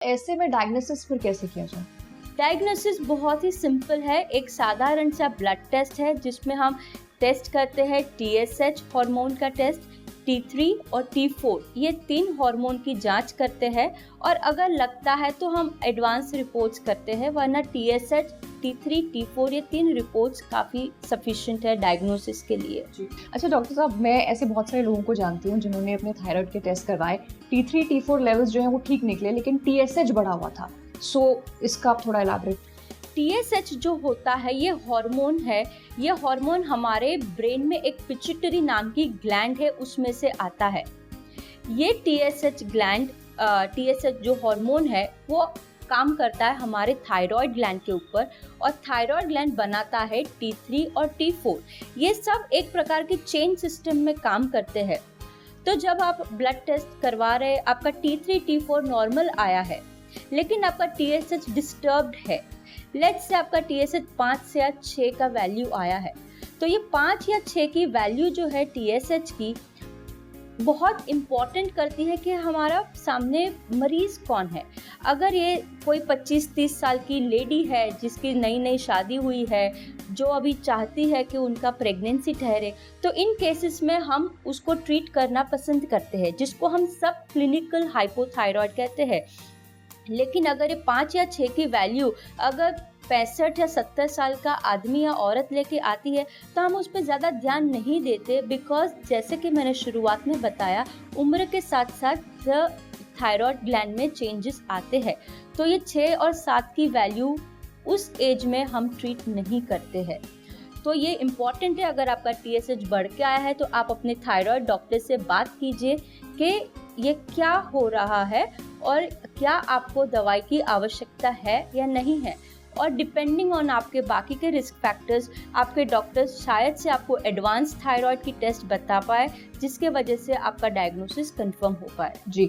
ऐसे में डायग्नोसिस फिर कैसे किया जाए? डायग्नोसिस बहुत ही सिंपल है। एक साधारण सा ब्लड टेस्ट है जिसमें हम टेस्ट करते हैं TSH हार्मोन का टेस्ट, T3 और T4, ये 3 हार्मोन की जांच करते हैं और अगर लगता है तो हम एडवांस रिपोर्ट्स करते हैं, वरना TSH, T3, T4 ये 3 रिपोर्ट्स काफ़ी सफिशिएंट है डायग्नोसिस के लिए। अच्छा डॉक्टर साहब, मैं ऐसे बहुत सारे लोगों को जानती हूँ जिन्होंने अपने थायराइड के टेस्ट करवाए, T3 T4 लेवल्स जो हैं वो ठीक निकले, लेकिन TSH बढ़ा हुआ था। सो इसका आप थोड़ा इलैबोरेट। TSH जो होता है ये हार्मोन है। ये हार्मोन हमारे ब्रेन में एक पिट्यूटरी नाम की ग्लैंड है, उसमें से आता है। ये TSH ग्लैंड, TSH जो हार्मोन है वो काम करता है हमारे थायराइड ग्लैंड के ऊपर, और थायराइड ग्लैंड बनाता है T3 और T4। ये सब एक प्रकार के चेन सिस्टम में काम करते हैं। तो जब आप ब्लड टेस्ट करवा रहे, आपका T3 T4 नॉर्मल आया है, लेकिन आपका TSH डिस्टर्ब्ड है, लेट्स से आपका TSH 5 या 6 का वैल्यू आया है, तो ये 5 या 6 की वैल्यू जो है TSH की बहुत इम्पॉर्टेंट करती है कि हमारा सामने मरीज कौन है। अगर ये कोई 25-30 साल की लेडी है जिसकी नई नई शादी हुई है, जो अभी चाहती है कि उनका प्रेगनेंसी ठहरे, तो इन केसेस में हम उसको ट्रीट करना पसंद करते हैं, जिसको हम सब क्लिनिकल हाइपोथायरॉयड कहते हैं। लेकिन अगर ये 5 या 6 की वैल्यू अगर 65 या 70 साल का आदमी या औरत लेके आती है, तो हम उस पर ज़्यादा ध्यान नहीं देते, बिकॉज जैसे कि मैंने शुरुआत में बताया, उम्र के साथ साथ थायराइड ग्लैंड में चेंजेस आते हैं। तो ये 6 और 7 की वैल्यू उस एज में हम ट्रीट नहीं करते हैं। तो ये इम्पॉर्टेंट है, अगर आपका TSH बढ़ के आया है तो आप अपने थायराइड डॉक्टर से बात कीजिए कि ये क्या हो रहा है और क्या आपको दवाई की आवश्यकता है या नहीं है। और डिपेंडिंग ऑन आपके बाकी के रिस्क फैक्टर्स, आपके डॉक्टर्स शायद से आपको एडवांस थायराइड की टेस्ट बता पाए, जिसके वजह से आपका डायग्नोसिस कंफर्म हो पाए। जी।